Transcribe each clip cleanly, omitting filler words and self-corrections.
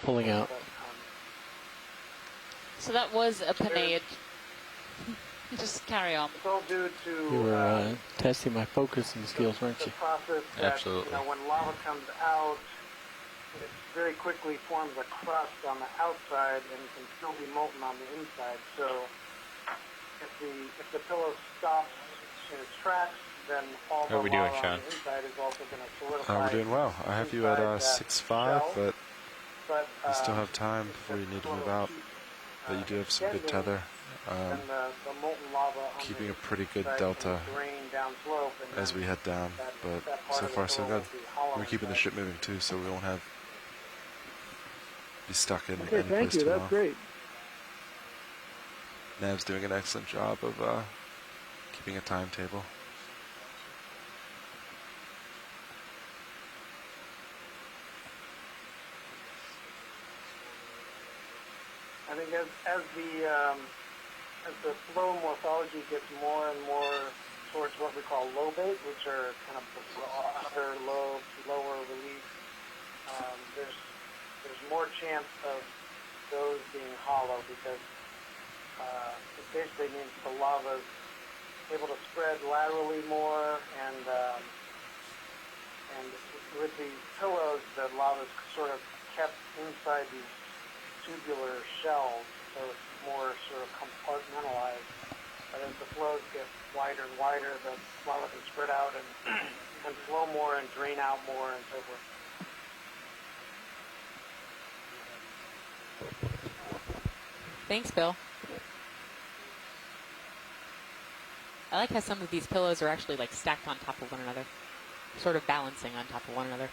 pulling out. So that was a Penaid. Just carry on. It's all due to You were testing my focusing skills, weren't the you? process that, Absolutely. when lava comes out, it very quickly forms a crust on the outside and can still be molten on the inside. So if the pillow stops in its tracks, then all the How are we doing, lava Sean? on the inside is also going to solidify. We're doing well. I have you at 6.5, but you still have time before you need to move out. But you do have some good tether. And the molten lava Keeping a pretty good delta down slope, and as we head down, but so far so good. We're keeping the ship moving too, so we won't be stuck in any place too long. That's great. Nav's doing an excellent job of keeping a timetable. I think as the flow morphology gets more and more towards what we call low bait, which are kind of broader lobes, lower relief, there's more chance of those being hollow because it basically means the lava is able to spread laterally more, and with these pillows, the lava is sort of kept inside these tubular shells, so it's more sort of compartmentalized. But as the flows get wider and wider, the lava can spread out and flow more and drain out more and so forth. Thanks, Bill. I like how some of these pillows are actually like stacked on top of one another, sort of balancing on top of one another.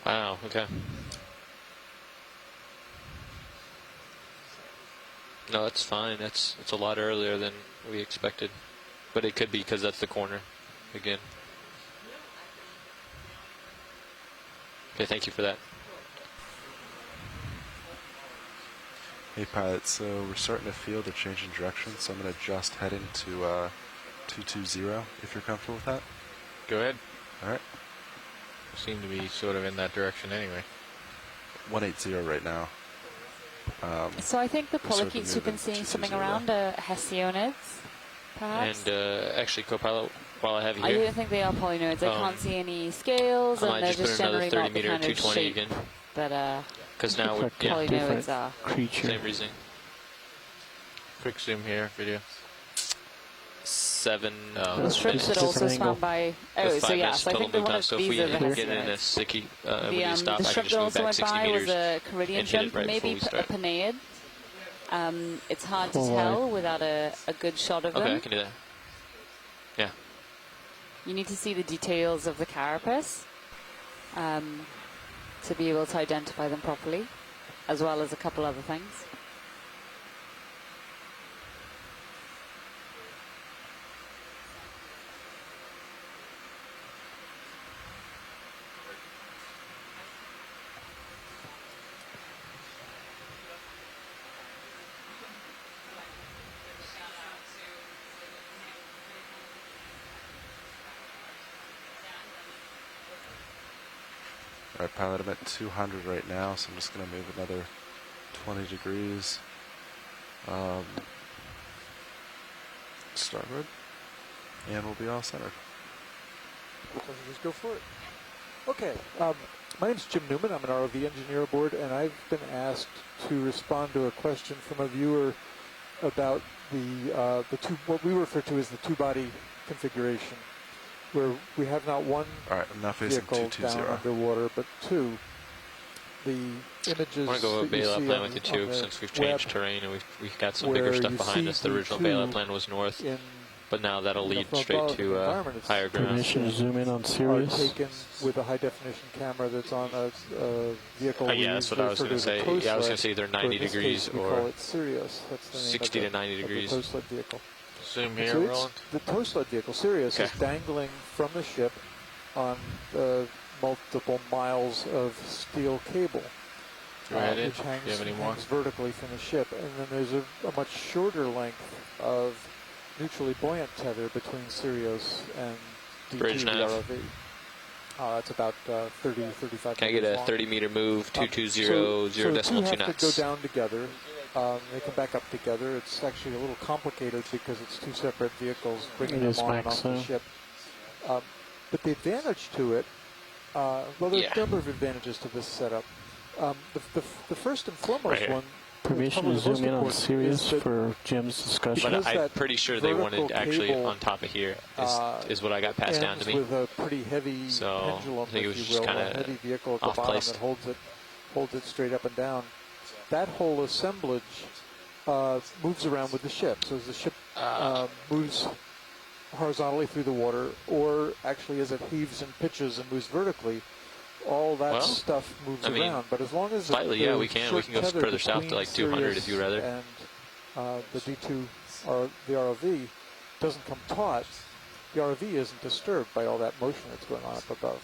Wow, okay. No, that's fine. It's a lot earlier than we expected. But it could be because that's the corner again. Okay, thank you for that. Hey pilot, so we're starting to feel the change in direction, so I'm going to adjust heading to 220 if you're comfortable with that. Go ahead. All right. Seem to be sort of in that direction anyway. 180 right now. So I think the sort of polychaetes you've been moving seeing to swimming 220. around are hesionids, perhaps? And actually, co-pilot, while I have you I here, don't think they are polynoids. I can't see any scales, I and might they're just put just another generally 30 not the meter kind of 220 shape again. that Because now we're, Different- yeah, polynoids different are. creature. same reasoning. Quick zoom here, video. 7 The strips that different also angle. span by. Oh, with 5 so yeah, minutes so I total think the move one time. of So if these we are the get in a hesionids. sticky, when you stop, The I strip can that just also move back went 60 by was meters a Caridian and hit it shrimp, right before maybe we a start. Penaid. It's hard to Full tell wide. without a good shot of Okay, them. I can do that. Yeah. You need to see the details of the carapace to be able to identify them properly, as well as a couple other things. All right, pilot, I'm at 200 right now, so I'm just going to move another 20 degrees. Starboard, and we'll be all centered. So just go for it. Okay, my name's Jim Newman. I'm an ROV engineer aboard, and I've been asked to respond to a question from a viewer about the two, what we refer to as the two-body configuration, where we have not one All right, I'm now facing vehicle down 220. underwater, but two. The images I want to go that with you bailout see plan on with you the- on too, the since we've web changed terrain and we've got some where bigger stuff you behind see us. The original D2 bailout plan was north. in But now that'll You know, lead from straight above in to the environment, it's higher ground. Permission to zoom in on are Sirius. taken with a high-definition camera that's on a vehicle. Oh, yeah, that's what I was going to say. Yeah, I was going to say either 90 in this degrees case, we or call it Sirius. That's the name 60 of to 90 of the degrees. tow sled vehicle. Zoom And here, so Roland. the tow sled vehicle, Sirius, Okay. is dangling from the ship on multiple miles of steel cable, Go ahead in. which Do you have any more? hangs vertically from the ship. And then there's a much shorter length of neutrally buoyant tether between Sirius and D2, Bridge the nav. ROV. That's about 30, 35 Can I get meters a long. 30-meter move, 220, So 0 the decimal two 2 have knots? to go down together. They come back up together. It's actually a little complicated because it's two separate vehicles bringing It is them on and max, off the so. ship. But the advantage to it, well, there's Yeah. a number of advantages to this setup. The first and foremost Right here. one, Permission probably to the most zoom in on important, Sirius is that for Jim's discussion. But because I'm that pretty sure they wanted vertical actually cable, on top of here is what I got passed down to ends me. with a pretty heavy So, pendulum, I think it was if just you will, a kinda heavy vehicle at the bottom off-placed. that holds it straight up and down. That whole assemblage moves around with the ship. So as the ship moves horizontally through the water, or actually as it heaves and pitches and moves vertically, all that Well, stuff moves I mean, around. But as long as slightly, the yeah, we can go short tether further south to between like 200 if Sirius you'd rather. and the D2 or the ROV doesn't come taut, the ROV isn't disturbed by all that motion that's going on up above.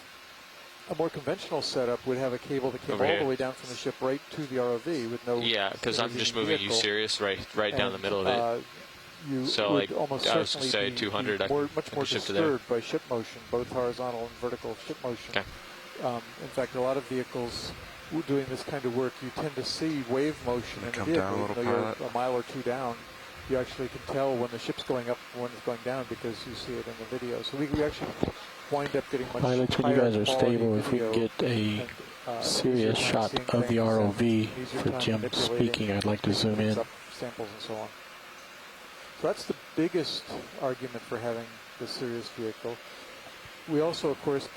A more conventional setup would have a cable that came Over all here. the way down from the ship right to the ROV with no. Yeah, because I'm just moving you vehicle. serious right down the And, middle of it. You So, would like, almost I was certainly gonna say be 200, I more, can much get more the ship to there. disturbed by ship motion, both horizontal and vertical ship motion. Okay. In fact, a lot of vehicles doing this kind of work, you tend to see wave motion in the Come vehicle. down a Even little, though you're pilot. a mile or two down, you actually can tell when the ship's going up and when it's going down because you see it in the video. So we actually wind up getting much Pilot, when you higher guys are quality stable, if we video can get a and, serious easier time shot seeing of the things and ROV easier for time Jim manipulating speaking, I'd like to zoom in. things up, samples and so on. So that's the biggest argument for having the Sirius vehicle. We also, of course,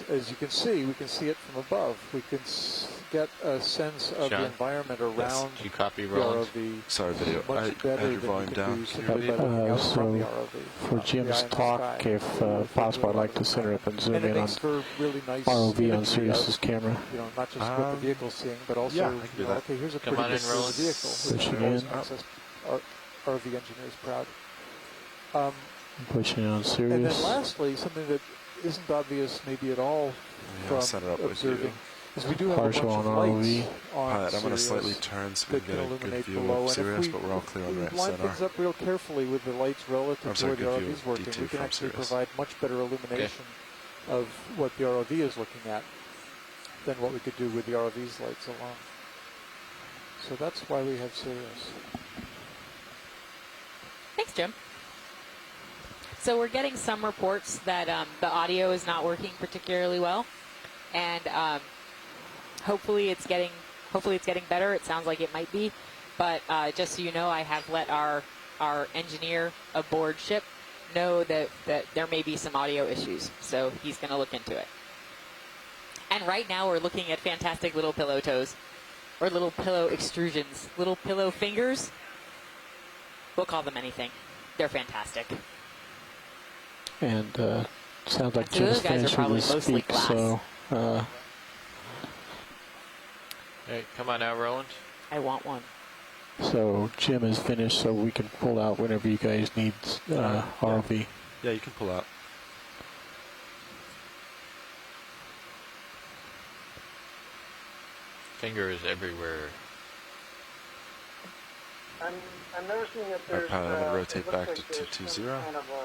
as you can see, we can see it from above. We can get a sense of John? the environment around Do you copy, the Roland? ROV Sorry, video. much I better had your than volume you down. can do Can you simply by repeat? looking out from the So ROV. for the Jim's eye in the talk, sky. if We'll possible, I'd do a like lot to of center time. up and zoom And it in on makes for really nice ROV on imagery Sirius's of, camera. you know, not just what the vehicle's seeing, but also, yeah, I can do you know, that. okay, here's a Come pretty on good in, view of Roland. the vehicle. Push which again. makes us ROV engineers proud. Pushing on And then Sirius. lastly, something that isn't obvious maybe at all Yeah, I'll from set it up with observing you. is we do have Partial a bunch of on lights ROV. on Pilot, I'm going to Sirius slightly turn so we that can can get a good illuminate view below. of And Sirius, if but we're all clear on we right line center. things up real carefully with the lights relative I'm to sorry, where the good view ROV is of working, D2 we can from actually Sirius. provide much better illumination of what the ROV is looking at than what we could do with the ROV's lights alone. So that's why we have Sirius. Thanks, Jim. So we're getting some reports that the audio is not working particularly well, and hopefully it's getting better. It sounds like it might be, but just so you know, I have let our engineer aboard ship know that there may be some audio issues, so he's going to look into it. And right now we're looking at fantastic little pillow toes, or little pillow extrusions, little pillow fingers. We'll call them anything. They're fantastic. And sounds like So those Jim's guys are finishing probably to mostly speak, glass. so Hey, come on now, Roland. I want one. so Jim is finished, so we can pull out whenever you guys need ROV. Yeah, you can pull out. Fingers everywhere. I'm noticing that Alright, there's pilot, I'm gonna it rotate looks back like to there's 220. some kind of a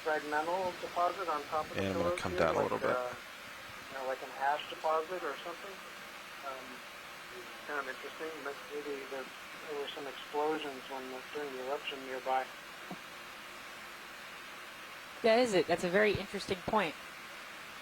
fragmental deposit on top of the And I'm gonna pillows come here, down a like, little bit. You know, like an ash deposit or something. Kind of interesting. Maybe there were some explosions during the eruption nearby. That is it. That's a very interesting point.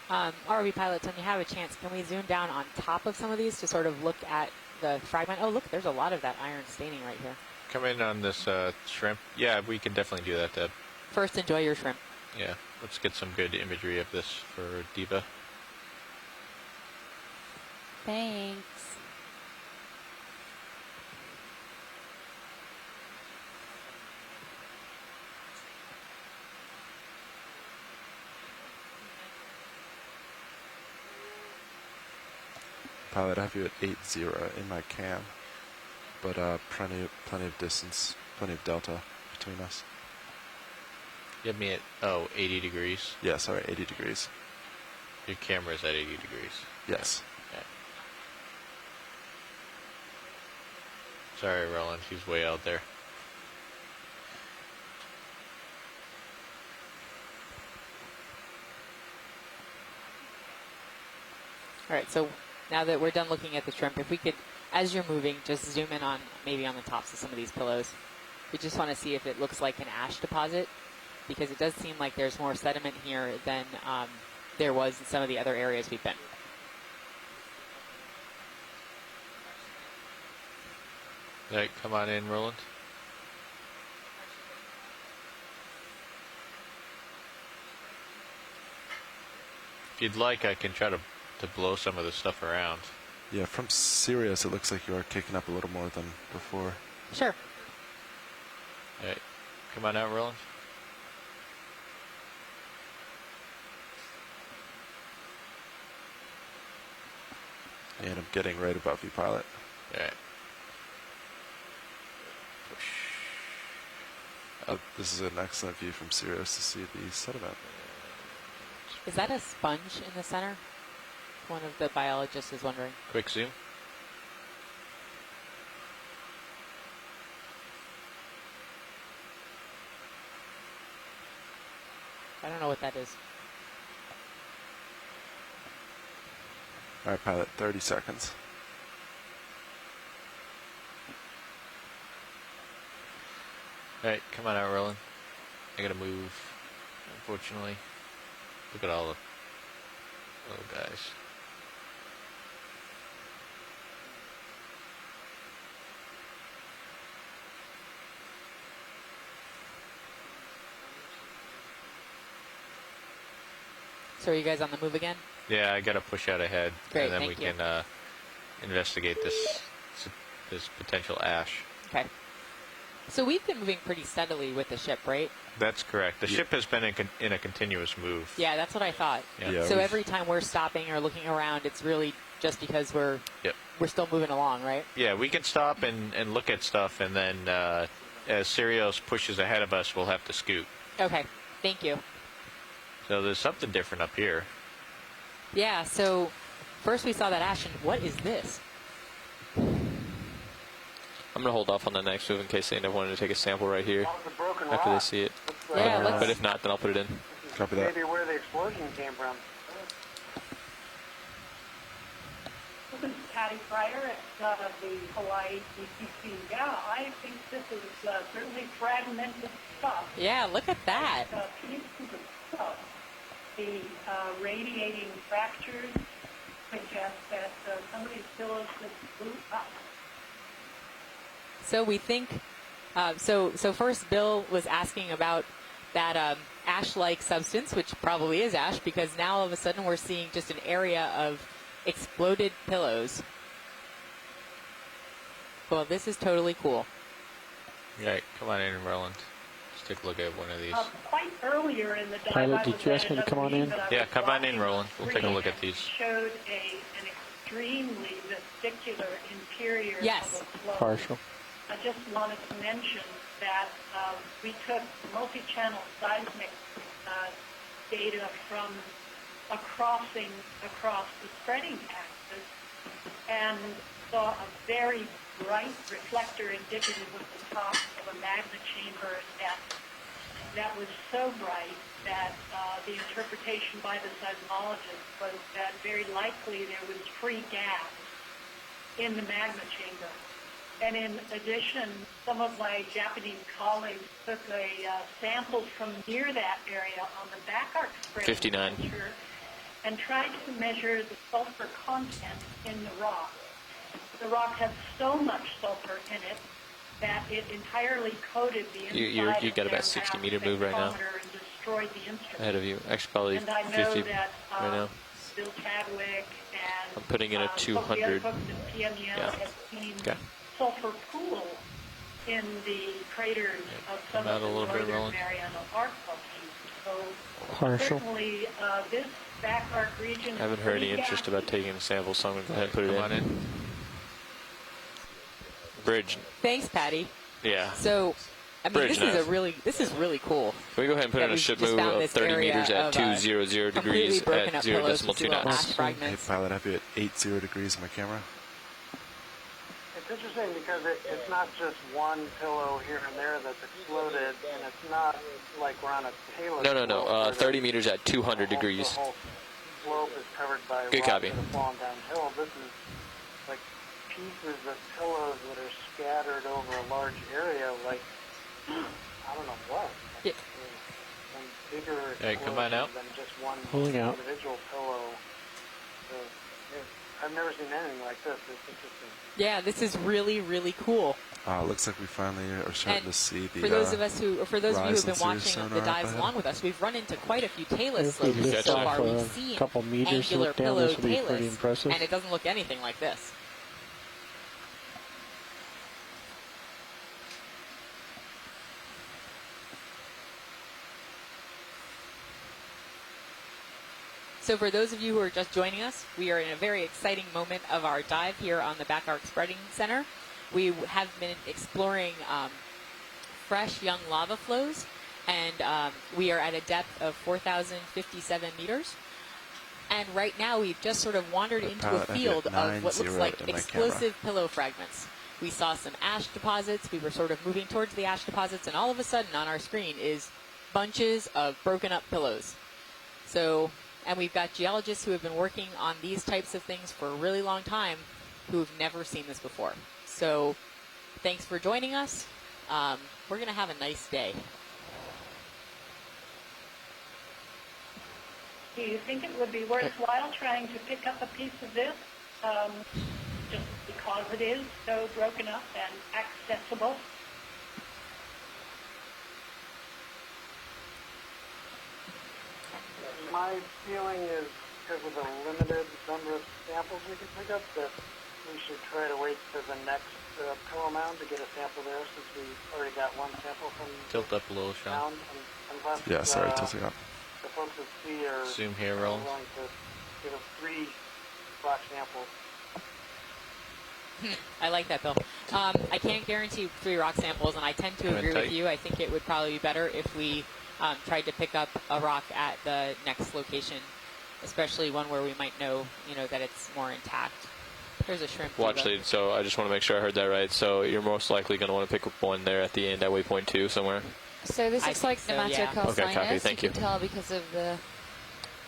ROV pilots, when you have a chance, can we zoom down on top of some of these to sort of look at the fragment? Oh, look, there's a lot of that iron staining right here. Come in on this shrimp. Yeah, we can definitely do that, Deb. First, enjoy your shrimp. Yeah, let's get some good imagery of this for Diva. Thanks. Pilot, I have you at 8-0 in my cam, but plenty of distance, plenty of delta between us. You have me at 80 degrees. Yeah, sorry, 80 degrees. Your camera's at 80 degrees. Yes. Okay. Sorry, Roland. He's way out there. All right, so now that we're done looking at the shrimp, if we could, as you're moving, just zoom in on maybe on the tops of some of these pillows. We just want to see if it looks like an ash deposit, because it does seem like there's more sediment here than there was in some of the other areas we've been. All right, come on in, Roland. If you'd like, I can try to blow some of this stuff around. Yeah, from Sirius, it looks like you are kicking up a little more than before. Sure. All right, come on out, Roland. And I'm getting right above you, Pilot. All right. This is an excellent view from Sirius to see the sediment. Is that a sponge in the center? One of the biologists is wondering. Quick zoom. I don't know what that is. All right, Pilot, 30 seconds. All right, come on out, Roland. I gotta move, unfortunately. Look at all the little guys. So are you guys on the move again? Yeah, I gotta push out ahead, Great, and then thank we you. can investigate this potential ash. Okay. So we've been moving pretty steadily with the ship, right? That's correct. The ship has been in a continuous move. Yeah, that's what I thought. Yeah. So every time we're stopping or looking around, it's really just because we're still moving along, right? Yeah, we can stop and look at stuff, and then as Sirius pushes ahead of us, we'll have to scoot. Okay, thank you. So there's something different up here. Yeah, so first we saw that ash, and what is this? I'm going to hold off on the next move in case they end up wanting to take a sample right here That was a broken after they rock. see it. Looks like, Yeah, let's- But if not, then I'll put it in. Copy that. maybe where the explosion came from. This is Patty Fryer at the Hawaii DCC. Yeah, I think this is certainly fragmented stuff. Yeah, look at that. Pieces of stuff. The radiating fractures suggest that some of these pillows just blew up. So we think, so first Bill was asking about that ash-like substance, which probably is ash, because now all of a sudden we're seeing just an area of exploded pillows. Well, this is totally cool. All right, come on in, Roland. Let's take a look at one of these. Quite earlier in the dive, Pilot, I did was you at ask me to another come on meeting in? that I Yeah, was come on in, watching Roland. We'll take a look at and these. Showed an extremely vesicular interior Yes. of a flow. Partial. I just wanted to mention that we took multi-channel seismic data from a crossing across the spreading axis and saw a very bright reflector indicative of the top of a magma chamber that was so bright that the interpretation by the seismologist was that very likely there was free gas in the magma chamber. And in addition, some of my Japanese colleagues took a sample from near that area on the back arc spreading 59. feature and tried to measure the sulfur content in the rock. The rock has so much sulfur in it that it entirely coated the inside You of got about their 60 mass meter move right now. spectrometer and destroyed the instrument. Ahead of you. Actually, probably And I know 50 that right now. Bill Chadwick and I'm putting in a 200. folks at PML Yeah. have seen Okay. sulfur pools in the craters of some come out of a the little bit, northern Roland. Mariana Arc volcanoes. So Partial. certainly this back arc region. I haven't heard any interest about taking a sample, so I'm going to go ahead and put it Come on in. Bridge. Thanks, Patty. Yeah. So, I mean, Bridge this nav. is really cool. Can we go ahead and put Yeah, in a we've ship just move found of this 30 area meters at of, 200 completely degrees broken at up 0 pillows decimal with two little knots? ash Hey, fragments. pilot, I have you at 80 degrees on my camera. It's interesting because it's not just one pillow here and there that's exploded, and it's not like we're on a Taylor. No. 30 meters at 200 degrees. The whole slope is covered by Good rocks copy. that have fallen downhill. This is like pieces of pillows that are scattered over a large area, like I don't know what. Yeah. And bigger Hey, come on out. than just one Pulling out. individual pillow. So, I've never seen anything like this. It's interesting. Yeah, this is really, really cool. Looks like we finally are starting And to see the. for those of us who, or for those of you who have been Horizon series watching sonar the dives up along ahead. with us, we've run into quite a few tailless If we slopes lift so off far. We've a seen couple meters to angular look down, pillow this will be pretty tailless, impressive. and it doesn't look anything like this. So for those of you who are just joining us, we are in a very exciting moment of our dive here on the Back Arc Spreading Center. We have been exploring fresh young lava flows, and we are at a depth of 4,057 meters. And right now we've just sort of wandered into a pilot, I field hit of what looks 90 like in my explosive pillow fragments. We saw some ash deposits. We were sort of moving towards the ash deposits, and all of a sudden on our screen is bunches of broken up pillows. So, and we've got geologists who have been working on these types of things for a really long time who have never seen this before. So thanks for joining us. We're going to have a nice day. Do you think it would be worthwhile trying to pick up a piece of this, just because it is so broken up and accessible? My feeling is, because of the limited number of samples we can pick up, that we should try to wait to the next pillow mound to get a sample there, since we already got one sample from Tilt up a little, Sean. mound. Unless Yeah, sorry, tilting up. the folks at sea are Zoom here, Roland. willing to give us 3 rock samples. I like that, Bill. I can't guarantee 3 rock samples, and I tend to Come in agree tight. with you. I think it would probably be better if we tried to pick up a rock at the next location, especially one where we might know, that it's more intact. There's a shrimp. Well, diva. actually, so I just want to make sure I heard that right. So you're most likely going to want to pick up one there at the end at waypoint 2 somewhere. So this I looks think like so, Nematica yeah. Okay, copy, thank you you. can tell because of the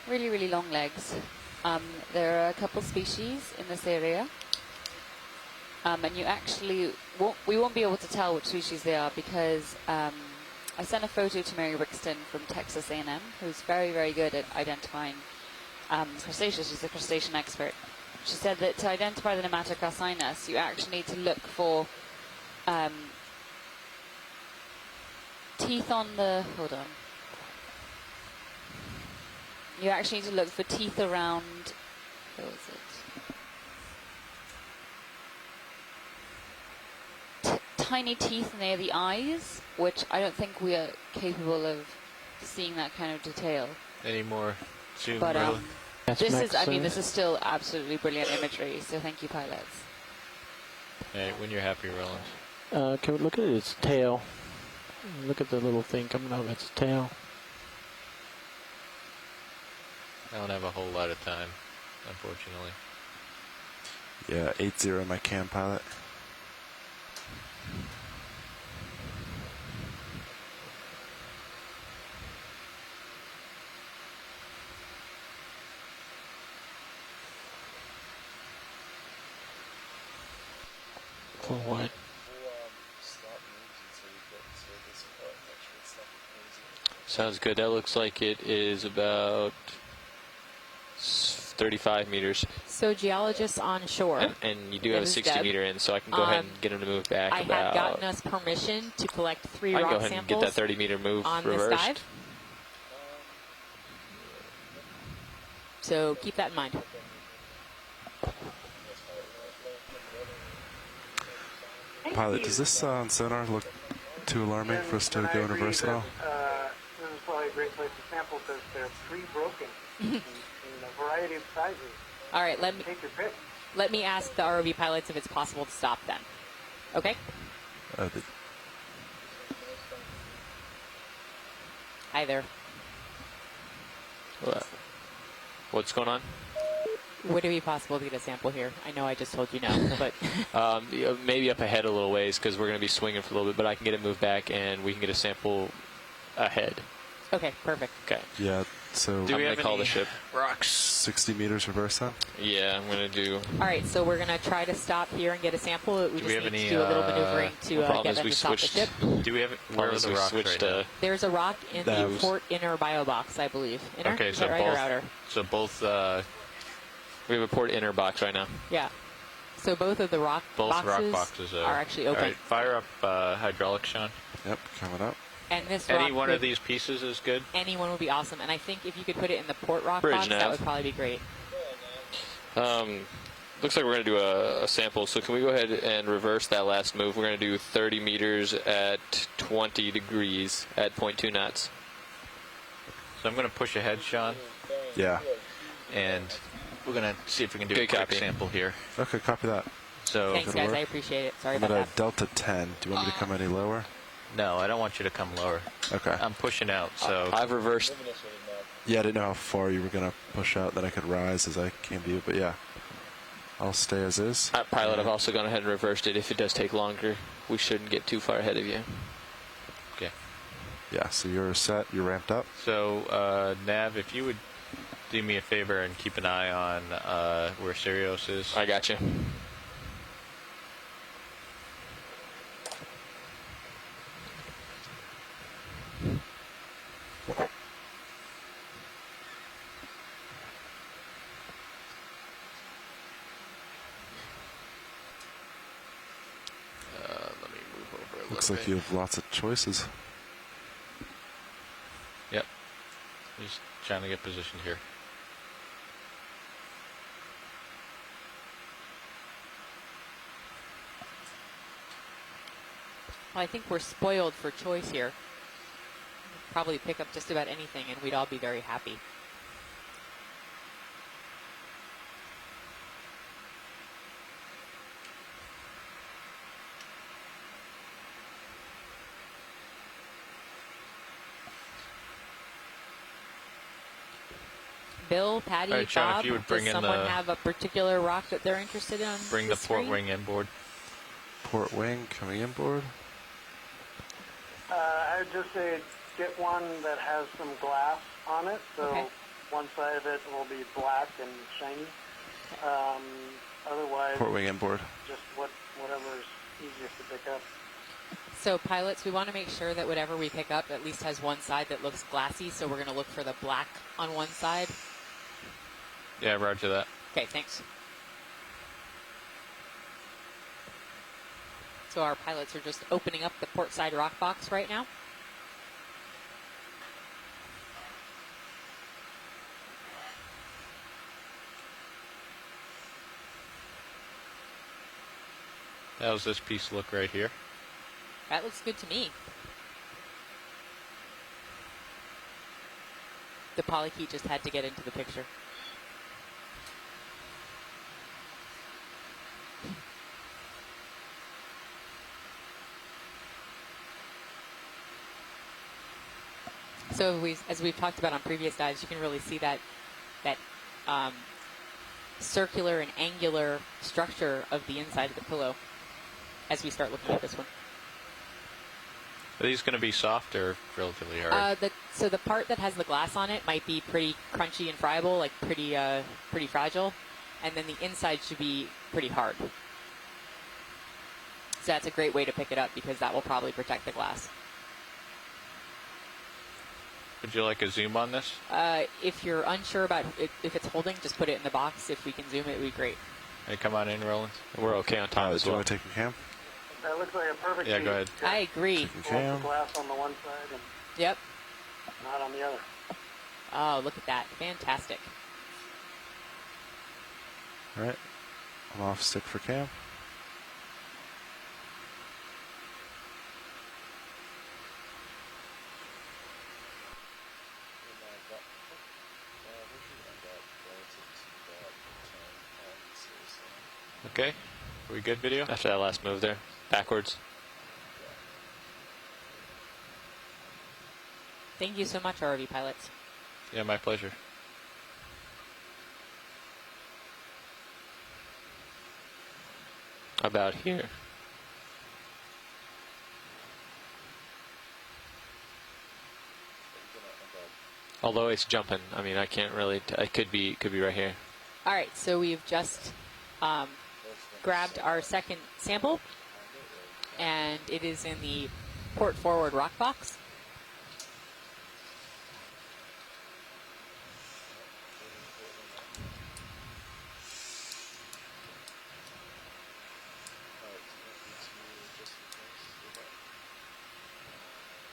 really, really long legs. There are a couple species in this area. And you actually we won't be able to tell which species they are because I sent a photo to Mary Rixton from Texas A&M, who's very, very good at identifying crustaceans. She's a crustacean expert. She said that to identify the Nematica sinus, you actually need to look for teeth on the... Hold on. You actually need to look for teeth around... Where is it? Tiny teeth near the eyes, which I don't think we are capable of seeing that kind of detail. Any more zoom, But Roland? That's this max is, this size. is still absolutely brilliant imagery. So thank you, pilots. Hey, when you're happy, Roland. Can we look at its tail? Look at the little thing coming out of its tail. I don't have a whole lot of time, unfortunately. Yeah, 80 in my cam, pilot. For what? Sounds good. That looks like it is about 35 meters. So geologists on shore. And you do have a This is 60 Deb. meter in, so I can go ahead and get them to move back I about... have gotten us permission to collect 3 I can rock go ahead and get samples that 30 meter move on reversed. this dive. So keep that in mind. Pilot, does this sonar look too alarming for us to And I go in agree reverse at all? that, this is probably a great place to sample because they're pre-broken. in a variety of sizes. All right, Take your pick. let me ask the ROV pilots if it's possible to stop then. Okay? Hi there. What's going on? Would it be possible to get a sample here? I know I just told you no, but Maybe up ahead a little ways because we're going to be swinging for a little bit, but I can get it moved back and we can get a sample ahead. okay, perfect. Okay. Yeah, so Do we have call any the ship. rocks? 60 meters reverse then? Yeah, I'm going to do. All right, so we're going to try to stop here and get a sample. We just we have need any, to do a little maneuvering to problem get is them we to stop the switched. ship. Do we have? Where are Problem is the we rocks switched. right now? There's a rock in That the was- port inner bio box, I believe. Inner? Okay, Is so that right, or both. outer? So both. We have a port inner box right now. Yeah. So both of the rock Both boxes, rock boxes are actually open. All right, fire up hydraulics, Sean. Yep, coming up. And this Any rock one could- of these pieces is good. Anyone would be awesome. And I think if you could put it in the port rock Bridge box, that nav. would probably be great. Looks like we're going to do a sample. So can we go ahead and reverse that last move? We're going to do 30 meters at 20 degrees at 0.2 knots. So I'm going to push ahead, Sean, Yeah. and we're going to see if we can do a Good quick copy. sample here. Okay, copy that. So Thanks, that'll guys. work. I appreciate it. Sorry I'm about at a that. delta 10. Do you want me to come any lower? no, I don't want you to come lower. Okay. I'm pushing out. So I've reversed. Yeah, I didn't know how far you were going to push out, that I could rise as I came to you, but yeah. I'll stay as is. Pilot, I've also gone ahead and reversed it. If it does take longer, we shouldn't get too far ahead of you. okay. Yeah, so you're set, you're ramped up. So Nav, if you would do me a favor and keep an eye on where Sirius is. I got you. Let me move over a little Looks bit. like you have lots of choices. Yep. Just trying to get positioned here. Well, I think we're spoiled for choice here. Probably pick up just about anything, and we'd all be very happy. Bill, Patty, All right, Sean, if Bob, you would bring does in someone the- have a particular rock that they're interested in? Bring the port screen? wing inboard. Port wing coming inboard. I would just say get one that has some glass on it, so Okay. one side of it will be black and shiny. Otherwise, Port wing inboard. just whatever's easiest to pick up. So pilots, we want to make sure that whatever we pick up at least has one side that looks glassy, so we're going to look for the black on one side. Yeah, roger that. Okay, thanks. So our pilots are just opening up the port side rock box right now. How's this piece look right here? That looks good to me. The polykey just had to get into the picture. So as we've talked about on previous dives, you can really see that circular and angular structure of the inside of the pillow as we start looking at this one. Are these going to be soft or relatively hard? So the part that has the glass on it might be pretty crunchy and friable, like pretty fragile, and then the inside should be pretty hard. So that's a great way to pick it up because that will probably protect the glass. Would you like a zoom on this? If you're unsure about if it's holding, just put it in the box. If we can zoom it, it would be great. Hey, come on in, Roland. We're okay on time as Do you well. want to take a cam? That looks like a perfect Yeah, piece. go ahead. Got I agree. Taking both cam. the glass on the one side and Yep. not on the other. Oh, look at that. Fantastic. All right. I'm off stick for cam. Okay. Are we good, video? After that last move there. Backwards. Thank you so much, ROV pilots. Yeah, my pleasure. About here. Although it's jumping, I mean, I can't really. It could be right here. All right, so we've just grabbed our second sample, and it is in the port forward rock box.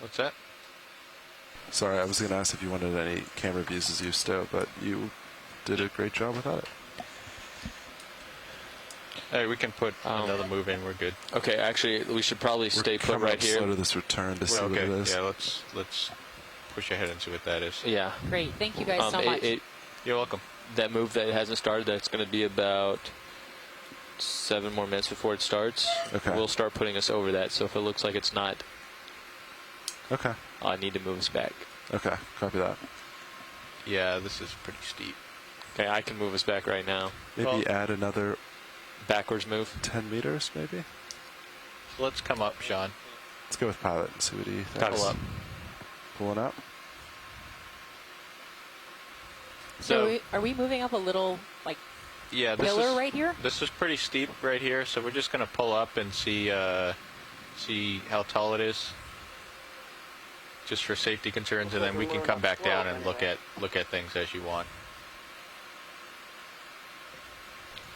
What's that? Sorry, I was going to ask if you wanted any camera views as you still, but you did a great job without it. Hey, we can put another move in. We're good. Okay, actually, we should probably stay put coming right up here. slow to this return to see what it is. Yeah, let's push ahead and see what that is. Yeah. Great, thank you guys so much. You're welcome. That move that hasn't started, that's going to be about 7 more minutes before it starts. Okay. We'll start putting us over that, so if it looks like it's not, Okay. I need to move us back. Okay, copy that. Yeah, this is pretty steep. Okay, I can move us back right now. Maybe Well- add another Backwards move. 10 meters, maybe? So let's come up, Sean. Let's go with pilot and see what he thinks. Pull up. Pulling up. So are we moving up a little, like, Yeah, this pillar is right here? This is pretty steep right here, so we're just gonna pull up and see how tall it is, just for safety concerns, and then we can come back down and look at things as you want.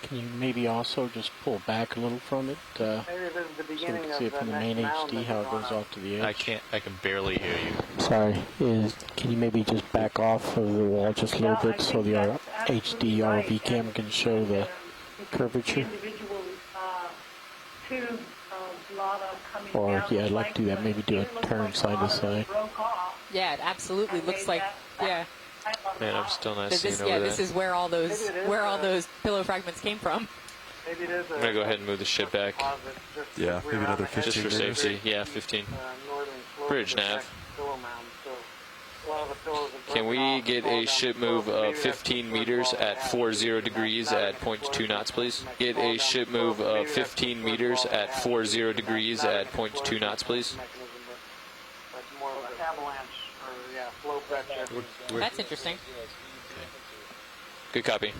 Can you maybe also just pull back a little from it, Maybe this is the so we beginning can of see it the from the next main mound HD that how we're it goes on. off to the edge? I can barely hear you. Sorry, can you maybe just back off of the wall just a little bit so the HD ROV cam can show the curvature? Individual tube lava coming Or, down yeah, the I'd like to do that, flank, maybe but do it it looks turn like side to lava side. broke off. Yeah, it absolutely and looks made like, that yeah. kind of Man, I'm lava. still not This, seeing over yeah, there. this is where all those Maybe it is all those pillow fragments came from. Maybe it is I'm going to go ahead and move the ship back. Yeah, maybe another Just 15 for meters. safety. Yeah, 15. Bridge nav. Can we get a ship move of 15 meters at 40 degrees at 0.2 knots, please? Get a ship move of 15 meters at 40 degrees at 0.2 knots, please. More of an avalanche or flow vector. That's interesting. Good copy.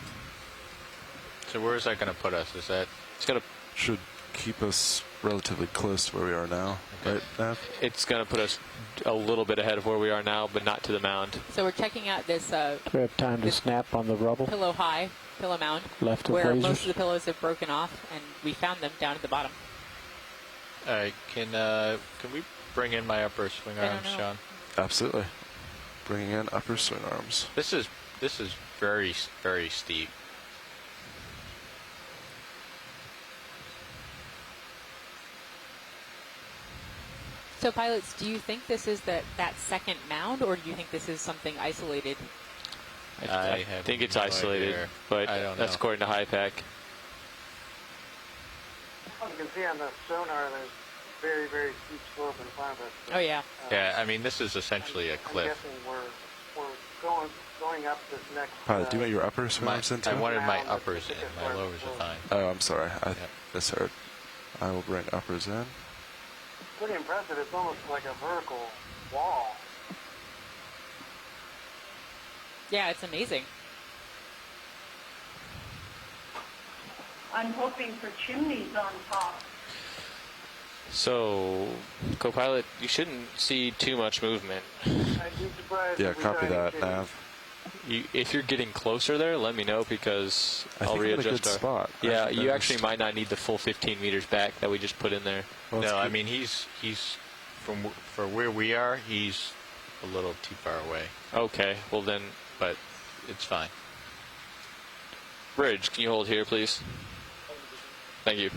So where is that going to put us? Is that It's gonna Should keep us relatively close to where we are now, right, Nav? it's gonna put us a little bit ahead of where we are now, but not to the mound. So we're checking out this Do we have time to snap on the rubble pillow mound, left of where most of lasers? the pillows have broken off, and we found them down at the bottom. all right? Can we bring in my upper swing I don't arms, know. Sean? Absolutely. Bringing in upper swing arms. This is very steep. So pilots, do you think this is that second mound, or do you think this is something isolated? I have think it's no isolated, idea. but I don't that's know. according to HiPAC. You can see on the sonar there's very, very steep slope in front of us. Oh yeah. Yeah, I mean this is essentially a I'm cliff. guessing we're going up this next. Pilot, do you want your upper swing My, arms in I too? wanted my Mound, uppers I think in. it's My where lowers are we're- fine. Oh, I'm sorry. I misheard. I will bring uppers in. Pretty impressive. It's almost like a vertical wall. Yeah, it's amazing. I'm hoping for chimneys on top. So, co-pilot, you shouldn't see too much movement. I'd be surprised Yeah, if we copy saw any that, chimneys. Nav. If you're getting closer there, let me know because I I'll think I'm in a readjust good our. spot. Yeah, Actually, you I actually just- might not need the full 15 meters back that we just put in there. Well, let's No, I keep- mean he's for where we are, he's a little too far away, Okay, well then, but it's fine. Bridge, can you hold here, please? Thank you.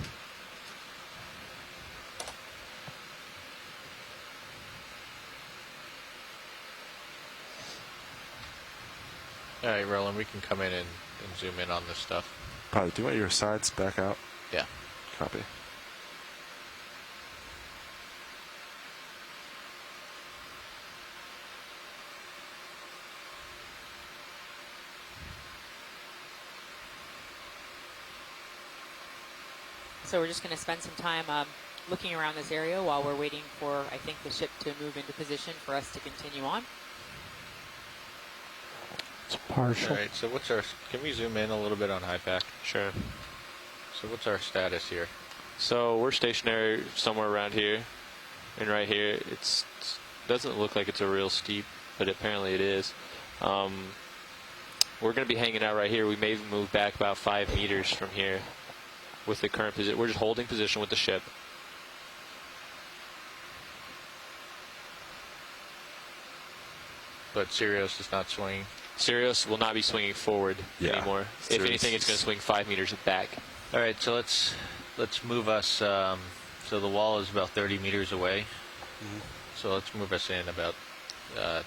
All right, Roland, we can come in and zoom in on this stuff. Pilot, do you want your sides back out? Yeah. Copy. So we're just going to spend some time looking around this area while we're waiting for, I think, the ship to move into position for us to continue on. It's partial. All right, so what's our, can we zoom in a little bit on HIPAC? Sure. So what's our status here? So we're stationary somewhere around here, and right here. It doesn't look like it's a real steep, but apparently it is. We're going to be hanging out right here. We may move back about 5 meters from here with the current position. We're just holding position with the ship. But Sirius is not swinging. Sirius will not be swinging forward anymore. If Sirius anything, it's going to swing 5 meters back. All right, so let's move us. So the wall is about 30 meters away. Mm-hmm. So let's move us in about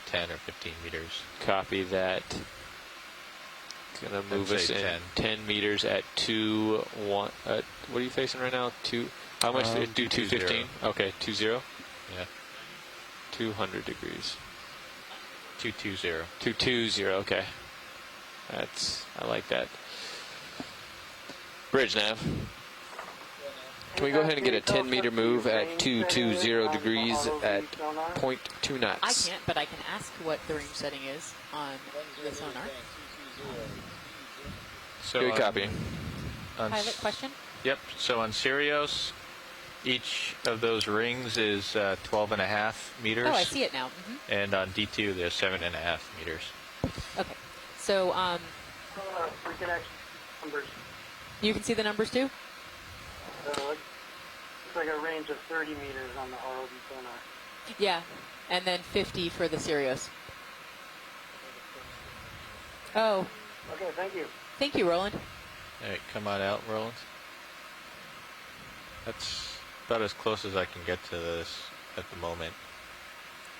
10 or 15 meters. Copy that. Going to move us in 10 meters at 2, 1. What are you facing right now? 2. How much? Do 215? Okay, 20. Yeah. 200 degrees. 220. 220. Okay. I like that. Bridge nav. Can we go ahead and get a 10-meter move at 220 degrees at 0.2 knots? I can't, but I can ask what the range setting is on the sonar. So Good copy. Pilot question? Yep. So on Sirius, each of those rings is 12.5 meters. Oh, I see it now. Mm-hmm. And on D2, there's 7.5 meters. Okay. So We can actually numbers. you can see the numbers too? Looks like a range of 30 meters on the ROV sonar. Yeah. And then 50 for the Sirius. Oh, Okay, thank you. thank you, Roland. All right, come on out, Roland. That's about as close as I can get to this at the moment.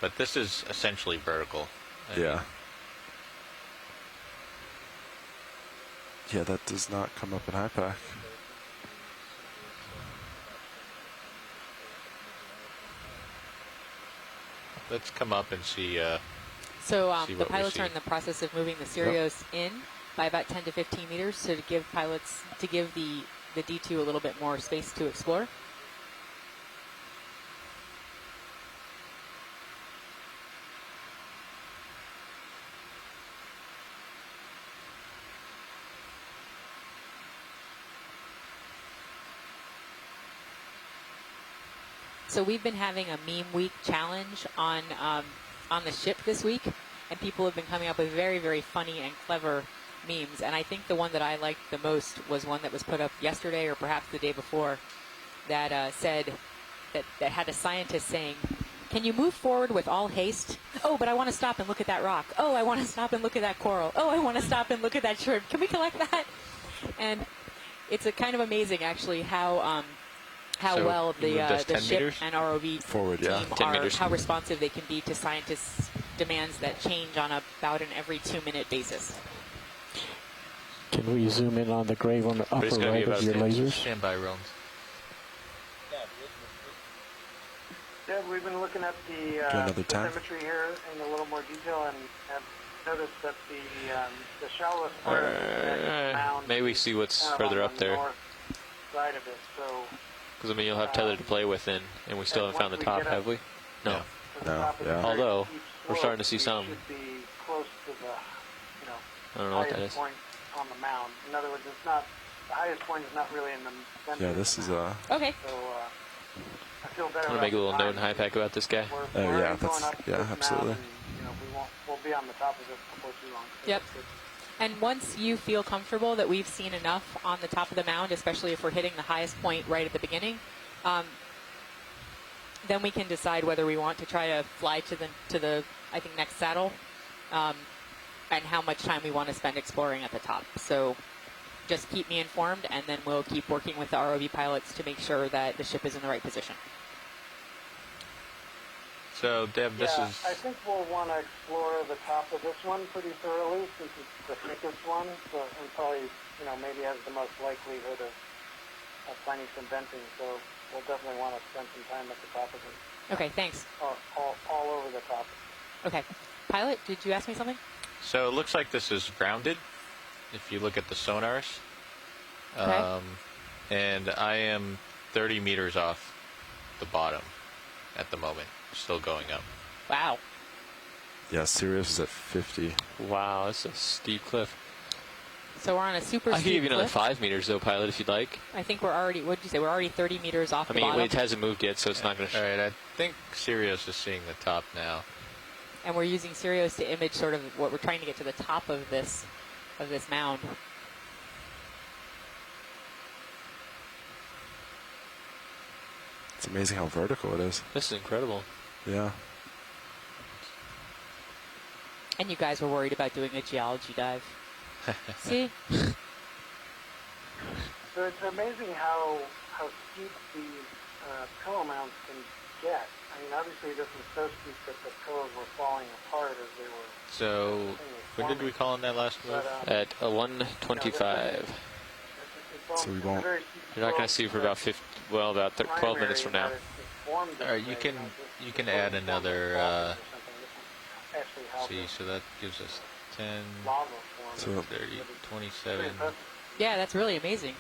But this is essentially vertical. Yeah. Yeah, that does not come up in HIPAC. Let's come up and see. So See the what we pilots see. are in the process of moving the Sirius in by about 10 to 15 meters, so to give the D2 a little bit more space to explore. So we've been having a meme week challenge on the ship this week, and people have been coming up with very, very funny and clever memes. And I think the one that I liked the most was one that was put up yesterday or perhaps the day before that said that had a scientist saying, "Can you move forward with all haste? Oh, but I want to stop and look at that rock. Oh, I want to stop and look at that coral. Oh, I want to stop and look at that shrimp. Can we collect that?" And it's a kind of amazing, actually, how So well you moved us the 10 ship meters? and ROV Forward, yeah. team 10 are, meters. how responsive they can be to scientists' demands that change on about an every 2-minute basis. Can we zoom in on the grave on the But it's upper gonna be right about of your 10. lasers? Stand by, Roland. Yeah, we've been looking at the another time? bathymetry here in a little more detail and have noticed that the shallowest part of the mound Maybe we see what's kind of further on up the there. north side of it. So Because, I mean, you'll have tether to play with, and we still haven't found the top, have we? No. Yeah. to the No, top of the yeah. very Although, steep we're slope, starting to see we some. should be close to the I don't know what that highest is. point on the mound. In other words, it's not the highest point is not really in the center. Yeah, of this the is mound. Okay. So I feel better. I'm going to make a little about note the in high pack about this guy. We're Oh, already yeah, going that's- up yeah, this absolutely. mound and, we'll be on the top of it before too long. So Yep. that's good. And once you feel comfortable that we've seen enough on the top of the mound, especially if we're hitting the highest point right at the beginning, then we can decide whether we want to try to fly to the I think next saddle, and how much time we want to spend exploring at the top. So just keep me informed, and then we'll keep working with the ROV pilots to make sure that the ship is in the right position. So, Deb, this yeah, is. I think we'll want to explore the top of this one pretty thoroughly since it's the thickest one, so, and probably maybe has the most likelihood of finding some venting. So we'll definitely want to spend some time at the top of it, Okay, thanks. all over the top. Okay. Pilot, did you ask me something? So it looks like this is grounded, if you look at the sonars. Okay. And I am 30 meters off the bottom at the moment, still going up. Wow. Yeah, Sirius is at 50. Wow, that's a steep cliff. So we're on a super I could steep give you another cliff. 5 meters, though, pilot, if you'd like. I think we're already, what did you say? We're already 30 meters off I the mean, bottom. it hasn't moved yet, so it's not going to. All right, I think Sirius is seeing the top now. And we're using Sirius to image sort of what we're trying to get to the top of this mound. It's amazing how vertical it is. This is incredible. Yeah. And you guys were worried about doing a geology dive. See? So it's amazing how steep these pillow mounds can get. I mean, obviously this is so steep that the pillows were falling apart as they were. So when did we call on that last move? At 125. So we won't- You're not going to see for about 12 minutes from now. All right, you can add another. See, so that gives us 10, So 30, 27. Yeah, that's really amazing.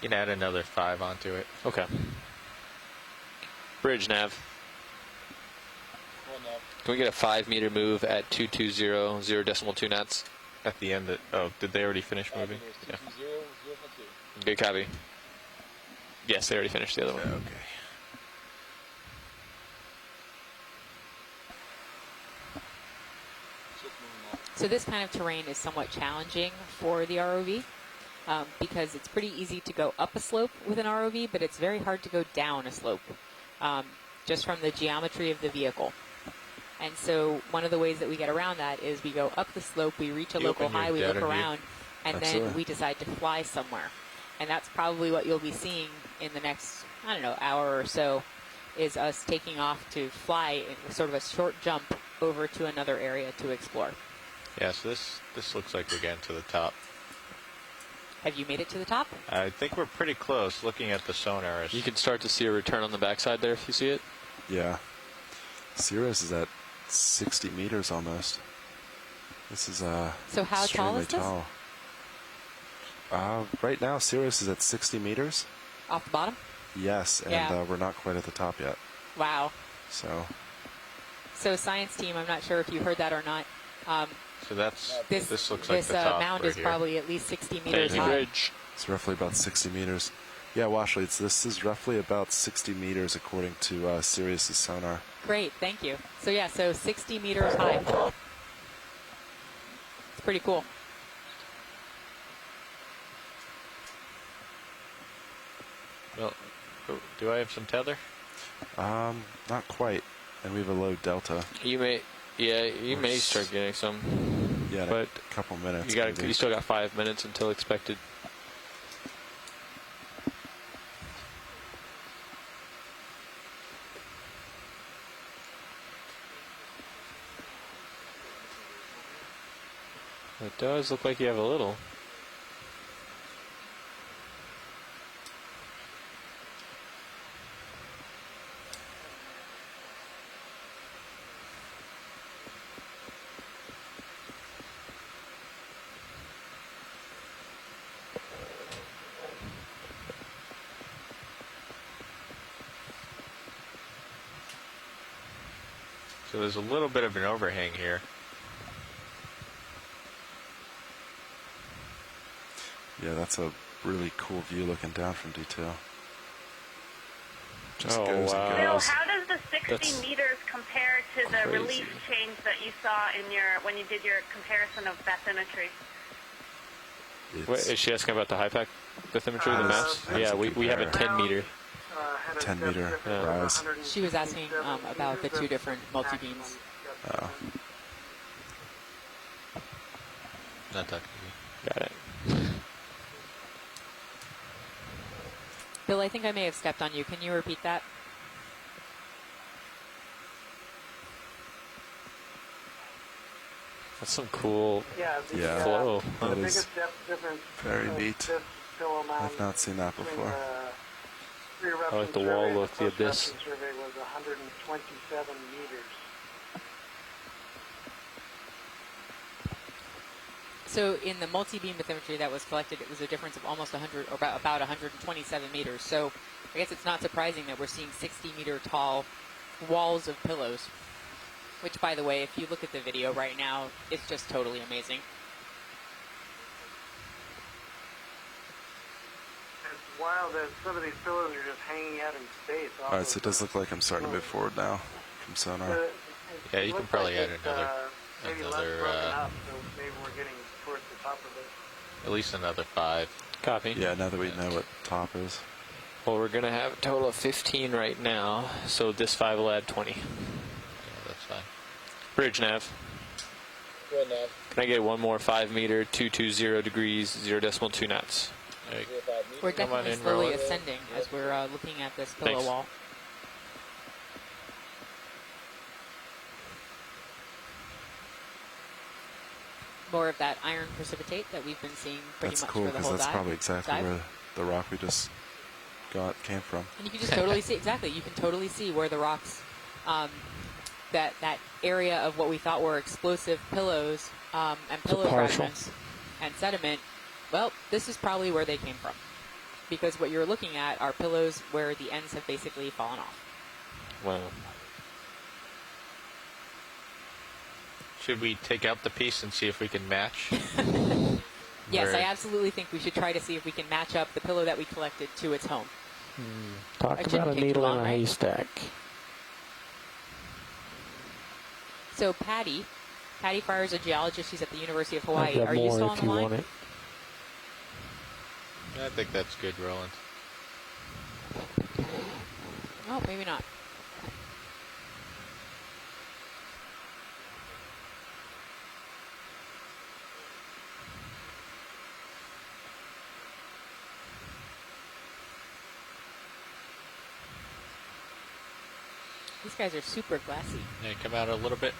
You can add another 5 onto it. Okay. Bridge nav. Can we get a 5 meter move at 220, 0.2 knots? At the end, did they already finish moving? Yeah. Good copy. Yes, they already finished the other one. Okay. So this kind of terrain is somewhat challenging for the ROV because it's pretty easy to go up a slope with an ROV, but it's very hard to go down a slope just from the geometry of the vehicle. And so one of the ways that we get around that is we go up the slope, we reach a You local open your high, we look data view. around, and then Absolutely. we decide to fly somewhere. And that's probably what you'll be seeing in the next, I don't know, hour or so, is us taking off to fly in sort of a short jump over to another area to explore. Yeah, so this looks like we're getting to the top. Have you made it to the top? I think we're pretty close looking at the sonars. You can start to see a return on the backside there if you see it. yeah. Sirius is at 60 meters almost. This is So how tall extremely is this? tall. Right now, Sirius is at 60 meters. Off the bottom? Yes, and Yeah. we're not quite at the top yet. Wow. So So science team, I'm not sure if you heard that or not. So this looks like this the top mound right is here. probably at least 60 meters Thank you, high. Bridge. it's roughly about 60 meters. Yeah, Washley, this is roughly about 60 meters according to Sirius's sonar. Great, thank you. So yeah, so 60 meters high. It's pretty cool. Well, do I have some tether? Not quite. And we have a low delta. You may start getting some, Yeah, in but a couple minutes. you maybe. still got 5 minutes until expected. It does look like you have a little. So there's a little bit of an overhang here. Yeah, that's a really cool view looking down from detail. Just Oh, goes wow. and Bill, goes. how does the 60 That's meters compare to the crazy. relief change that you saw in when you did your comparison of bathymetry? Wait, It's is she asking about the high pack bathymetry, the maps? that's Yeah, a we have a 10 meter. Had a 10 depth meter difference of rise. 167 She was asking about the meters two of different multi-beams. maximum depth. Not talking to Got it. Bill, I think I may have stepped on you. Can you repeat that? That's some cool Yeah, the, Yeah. flow. the That is biggest depth difference very of neat. this pillow mound. I've not seen that between before. the pre-eruption I like the survey wall and look, the abyss. post-eruption survey was 127 meters. So in the multi-beam bathymetry that was collected, it was a difference of almost 100, or about 127 meters. So I guess it's not surprising that we're seeing 60-meter tall walls of pillows. Which, by the way, if you look at the video right now, it's just totally amazing. It's wild that some of these pillows are just hanging out in space. All right, so it does look like I'm starting to move forward now from sonar. Yeah, you can probably add another, maybe less another, broken up, so maybe we're getting towards the top of it. at least another 5. Copy. Yeah, now that we know what top is. Well, we're going to have a total of 15 right now, so this 5 will add 20. Yeah, that's fine. Bridge nav. What now? Can I get one more 5 meter, 220 degrees, 0.2 knots? There you go. 5 meters. We're Come on definitely in, slowly Rowan. ascending as we're looking at this pillow Thanks. wall. More of that iron precipitate that we've been seeing pretty That's much cool for the because whole that's dive. probably exactly where the rock we just got came from. And you can just totally see, exactly, you can totally see where the rocks, that area of what we thought were explosive pillows and pillow partial. fragments and sediment, well, this is probably where they came from. Because what you're looking at are pillows where the ends have basically fallen off. Wow. Should we take out the piece and see if we can match? Yes, Where- I absolutely think we should try to see if we can match up the pillow that we collected to its home. Talk It about shouldn't a take too needle in long, a right? haystack. So Patty Fryer's a geologist. She's at the University of I've Hawaii. got Are you more still on if the you line? want it. I think that's good, Roland. Oh, maybe not. These guys are super glassy. Yeah, come out a little bit.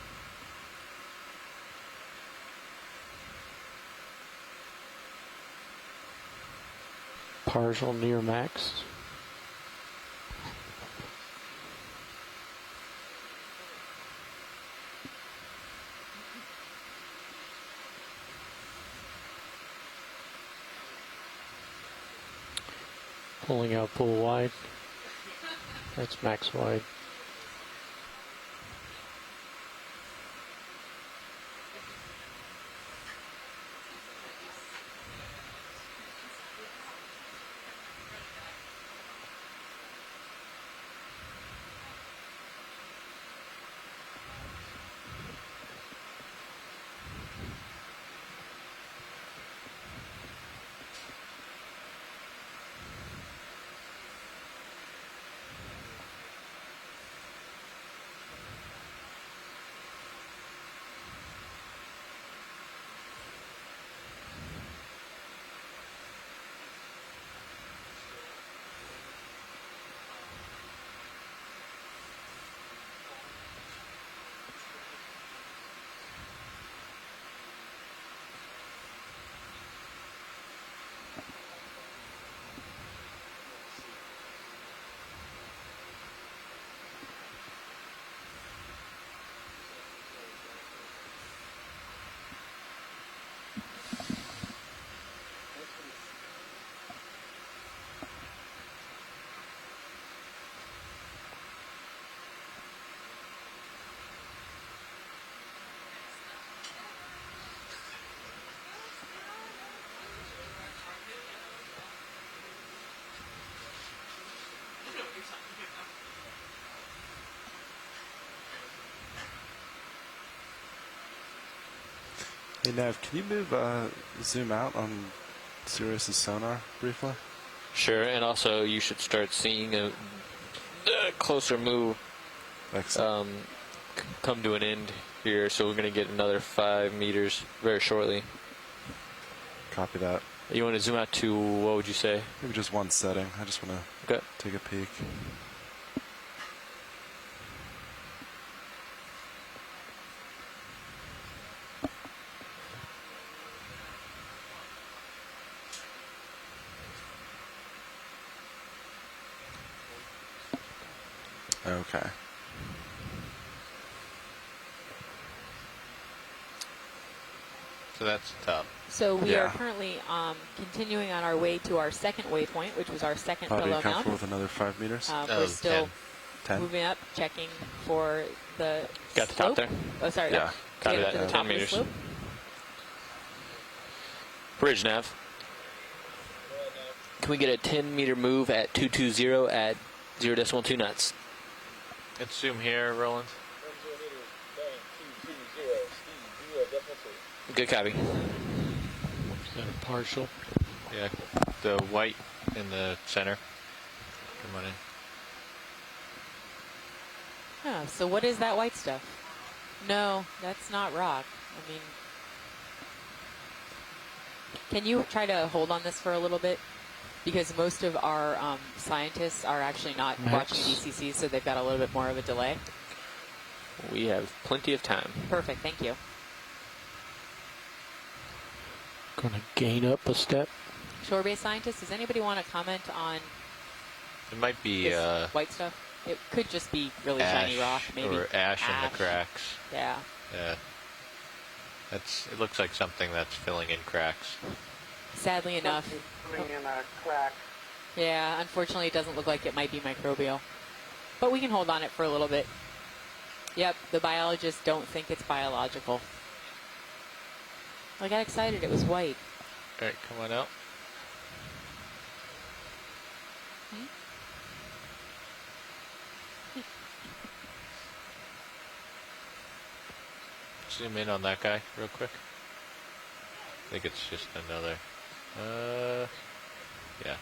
Partial near max. Pulling out pull wide. That's max wide. Hey Nev, can you move zoom out on Sirius's sonar briefly? Sure, and also you should start seeing a closer move Excellent. come to an end here, so we're going to get another 5 meters very shortly. Copy that. You want to zoom out to, what would you say? Maybe just one setting. I just want to Okay. take a peek. Okay. So that's top. So we Yeah. are currently continuing on our way to our second waypoint, which was our second Bobby, pillow you comfortable mount. with another 5 meters? We're still 10? moving up, checking for the Got the top slope. there. Oh, sorry. Yeah. Got Get it up to at the 10 top of the meters. slope. Bridge nav. Can we get a 10-meter move at 220 at 0.2 knots? Let's zoom here, Roland. Good copy. And a partial. Yeah, the white in the center. Come on in. Oh, so what is that white stuff? No, that's not rock. I mean, can you try to hold on this for a little bit? Because most of our scientists are actually not watching DCC, so they've got a little bit more of a delay. We have plenty of time. Perfect, thank you. Gonna gain up a step. Shore-based scientists, does anybody want to comment on It might be this white stuff? It could just be really ash shiny rock, maybe. or ash in the cracks. Yeah. Yeah. It looks like something that's filling in cracks. Sadly enough. Coming in a crack. Yeah, unfortunately it doesn't look like it might be microbial. But we can hold on it for a little bit. Yep, the biologists don't think it's biological. I got excited, it was white. All right, come on out. Zoom in on that guy real quick. I think it's just another. Yeah.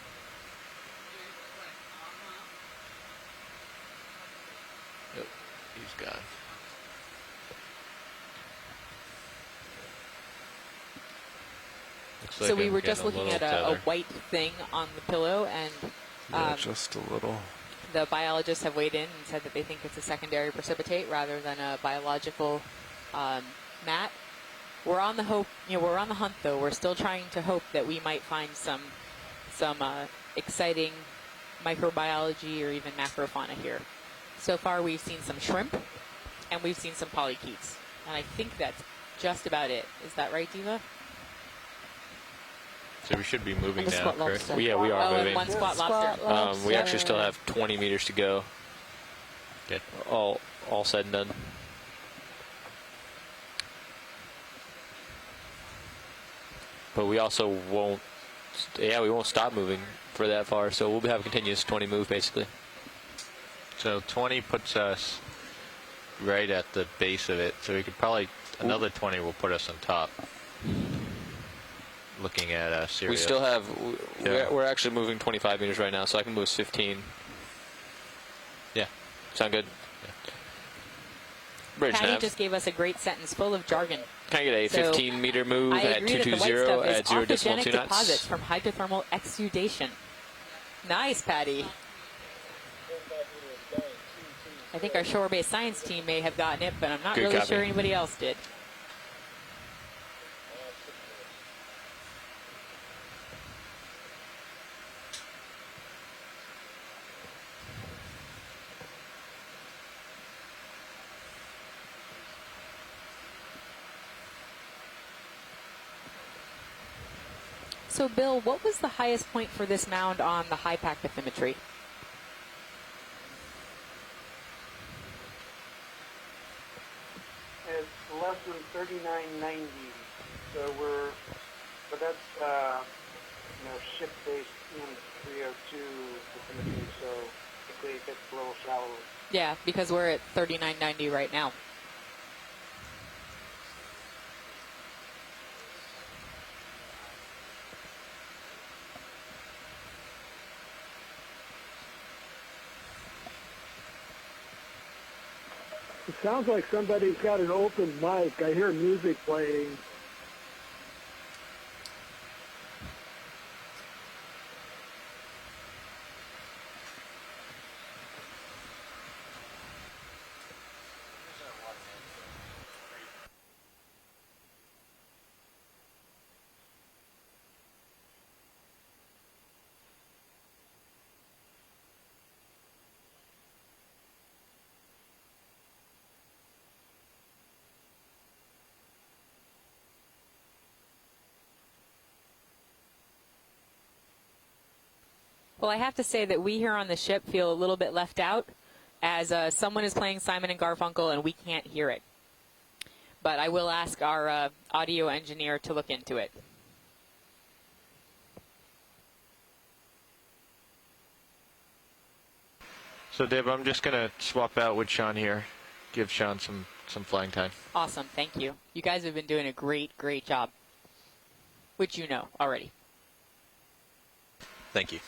Yep, he's gone. Looks So like we I'm were just getting looking at little a tether. white thing on the pillow, and Yeah, just a little. the biologists have weighed in and said that they think it's a secondary precipitate rather than a biological mat. We're on the hope, we're on the hunt though. We're still trying to hope that we might find some exciting microbiology or even macrofauna here. So far, we've seen some shrimp, and we've seen some polychaetes, and I think that's just about it. Is that right, Diva? So we should be moving And the now, squat correct? lobster. Yeah, we are Oh, and moving. one squat lobster. We actually still have 20 meters to go. Okay. All said and done. But we also won't. Yeah, we won't stop moving for that far. So we'll have a continuous 20 move basically. So 20 puts us right at the base of it. So we could probably, another 20 will put us on top. Looking at Sirius. We still have. Yeah. We're actually moving 25 meters right now, so I can move 15. Yeah. Sound good? Bridge Patty nav. just gave us a great sentence full of jargon. Can I get a So, 15-meter move I at agree that the white 220 stuff at is 0.2 oncogenic knots? deposits from hydrothermal exudation. Nice, Patty. I think our shore-based science team may have gotten it, but I'm not Good really copy. sure anybody else did. So, Bill, what was the highest point for this mound on the high-pack bathymetry? It's less than 3990. So but that's ship-based EM302 bathymetry. So it gets a little shallower. Yeah, because we're at 3990 right now. It sounds like somebody's got an open mic. I hear music playing. Well, I have to say that we here on the ship feel a little bit left out, as someone is playing Simon and Garfunkel and we can't hear it. But I will ask our audio engineer to look into it. So, Deb, I'm just going to swap out with Sean here. Give Sean some flying time. Awesome, thank you. You guys have been doing a great job, which you know already. Thank you.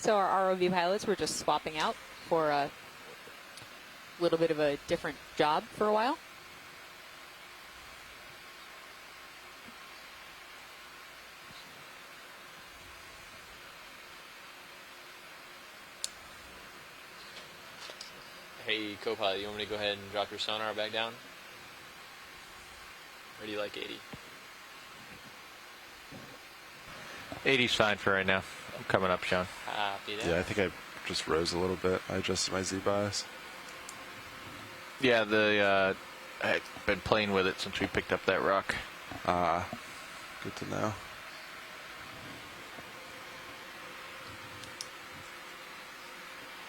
So our ROV pilots were just swapping out for a little bit of a different job for a while. Hey, co-pilot, you want me to go ahead and drop your sonar back down? Or do you like 80? 80's fine for right now. I'm coming up, Sean. Copy that. Yeah, I think I just rose a little bit. I adjusted my Z-bias. Yeah, I've been playing with it since we picked up that rock. Good to know.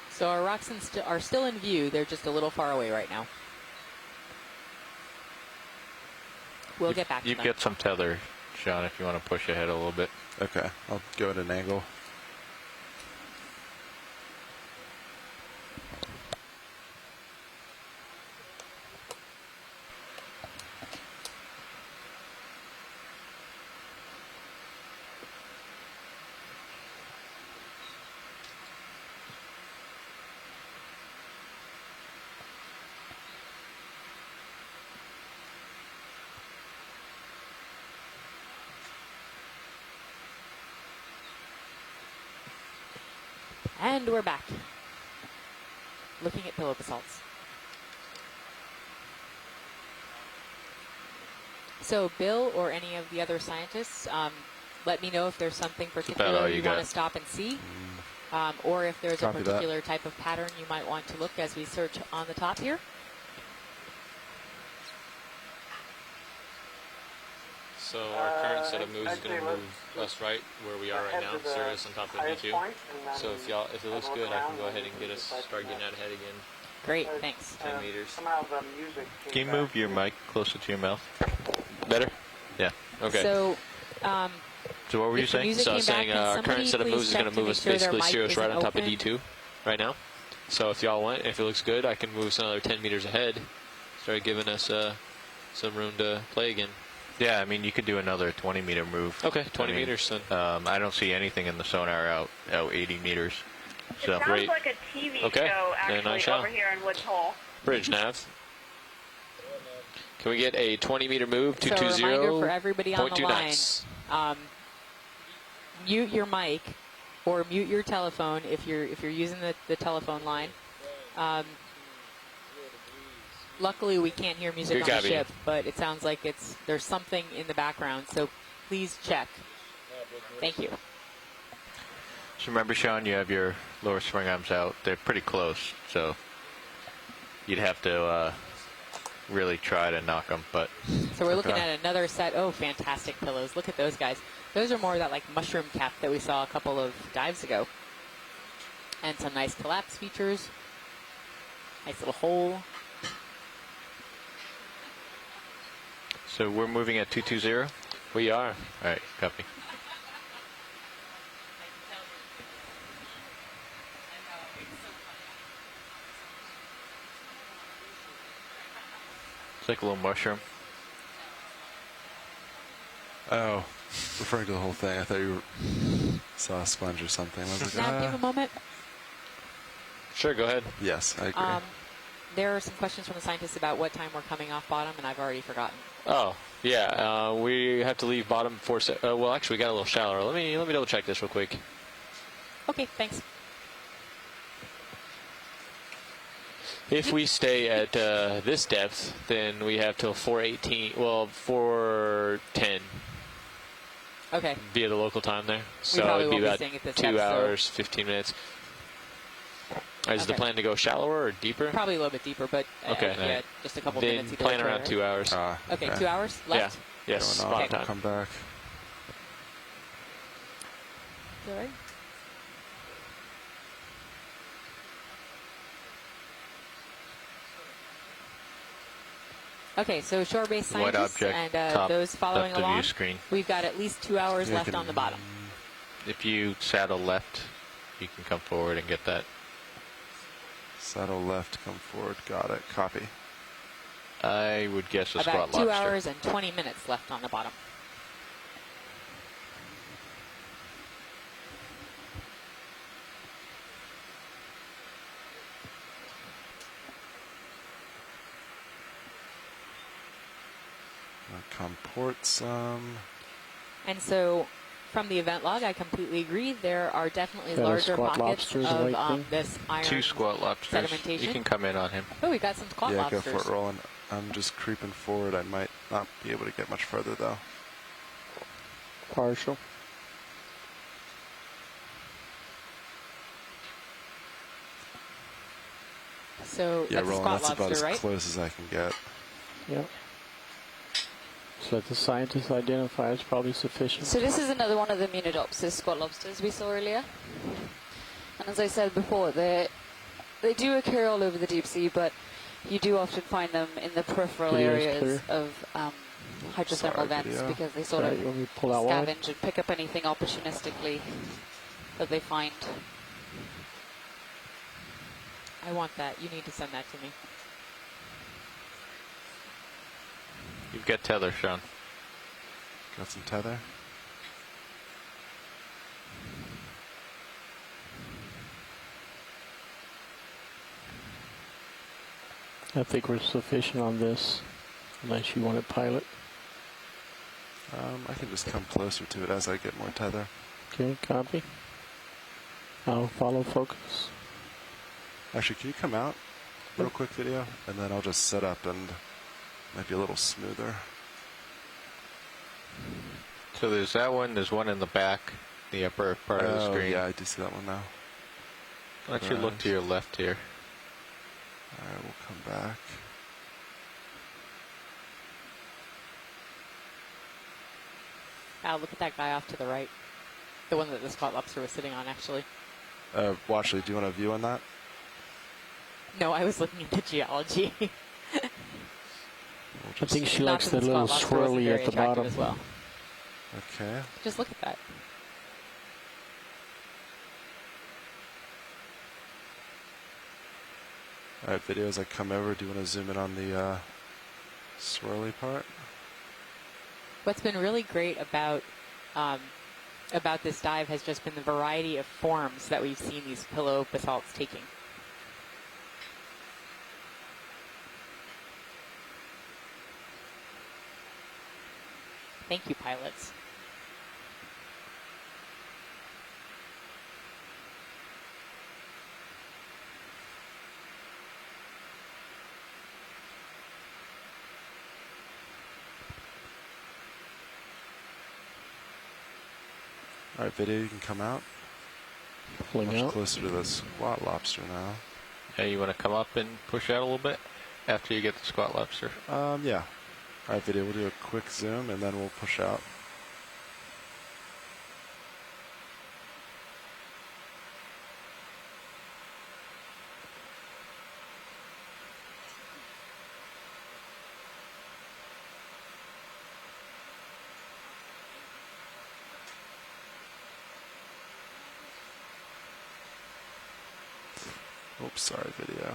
So our rocks are still in view. They're just a little far away right now. We'll get back to them. You've got some tether, Sean, if you want to push ahead a little bit. Okay, I'll go at an angle. And we're back. Looking at pillow basalts. So Bill or any of the other scientists, let me know if there's something particular you want to stop and see, or if there's Copy a particular type of pattern you might want to look as we search on the top here. So our current set of moves is going to move us right where we are right now, Sirius on top of D2. So if it looks good, I can go ahead and start getting out ahead again. Great, thanks. 10 meters. Somehow the music Can you move your mic closer to your mouth? Better? Yeah. Okay. So, So what were you if the saying? music So I came was back, saying can our current somebody set of please moves is check going to to move make us sure their basically mic Sirius right isn't on top of open? D2 right now. So if y'all want, if it looks good, I can move us another 10 meters ahead. Start giving us some room to play again. Yeah, I mean, you could do another 20-meter move. Okay, 20 meters then. I don't see anything in the sonar out 80 meters. So It sounds like a TV show, then I actually, shall. over here in Woods Hole. Bridge nav. Can we get a 20-meter move? So a reminder for everybody on the 220.2 line, knots. mute your mic or mute your telephone if you're using the telephone line. Luckily, we can't hear music Good on the copy. ship, but it sounds like there's something in the background. So please check. Thank you. So remember, Sean, you have your lower swing arms out. They're pretty close, so you'd have to really try to knock them. But So we're looking at another set. Oh, fantastic pillows. Look at those guys. Those are more that like mushroom cap that we saw a couple of dives ago. And some nice collapse features. Nice little hole. So we're moving at 220? We are. All right, copy. It's like a little mushroom. Oh, referring to the whole thing. I thought you saw a sponge or something. I was like, Now, give a moment. Sure, go ahead. Yes, I agree. There are some questions from the scientists about what time we're coming off bottom, and I've already forgotten. Oh, yeah. We have to leave bottom for. Well, actually, we got a little shallower. Let me double check this real quick. Okay, thanks. If we stay at this depth, then we have till 4:18. Well, 4:10 Okay. via the local time there. So probably it'd be won't be about staying at this 2 depth, so- hours, 15 minutes. Is the Okay. plan to go shallower or deeper? Probably a little bit deeper, but Okay. yeah, just a couple Then minutes. Either plan way, around right? 2 hours. Okay, 2 hours left. Yeah. Yes. Going Bottom off, we'll time. come back. Is that right? Okay, so shore-based White scientists object, and top those following left of view along, screen. we've got at least 2 hours Yeah, left on the bottom. If you saddle left, you can come forward and get that. Saddle left, come forward. Got it. Copy. I would guess a squat About lobster. 2 hours and 20 minutes left on the bottom. Come port some. And so, from the event log, I completely agree. There are definitely Got a larger squat pockets lobsters of waiting. this iron 2 squat lobsters. sedimentation. You can come in on him. Oh, we got some squat Yeah, lobsters. go for it, Roland. I'm just creeping forward. I might not be able to get much further, though. Partial. So Yeah, that's a Roland, squat that's about lobster, as right? close as I can get. Yep. So let the scientists identify is probably sufficient. So this is another one of the Munidopsis squat lobsters we saw earlier. And as I said before, they do occur all over the deep sea, but you do often find them in the peripheral Video is areas clear. of hydrothermal Sorry, vents video. because they sort Right, of you want me to pull out wide? scavenge and pick up anything opportunistically that they find. I want that. You need to send that to me. You've got tether, Sean. Got some tether. I think we're sufficient on this, unless you want to pilot. I can just come closer to it as I get more tether. Okay, copy. I'll follow focus. Actually, can you come out real quick, video? And then I'll just set up and might be a little smoother. So there's that one. There's one in the back, the upper part of the Oh, screen. yeah, I do see that one now. Why don't you look to your left here? Alright, we'll come back. Al, look at that guy off to the right. The one that the squat lobster was sitting on, actually. Washley, do you want a view on that? No, I was looking at the geology. We'll I think she Not likes that the little squat lobster wasn't swirly very at the attractive bottom. as well. Okay. Just look at that. Alright, video, as I come over, do you want to zoom in on the swirly part? What's been really great about this dive has just been the variety of forms that we've seen these pillow basalts taking. Thank you, pilots. Alright, video, you can come out. Pulling Much out. closer to the squat lobster now. Yeah, you want to come up and push out a little bit after you get the squat lobster. Yeah. Alright, video, we'll do a quick zoom and then we'll push out. Oops, sorry, video.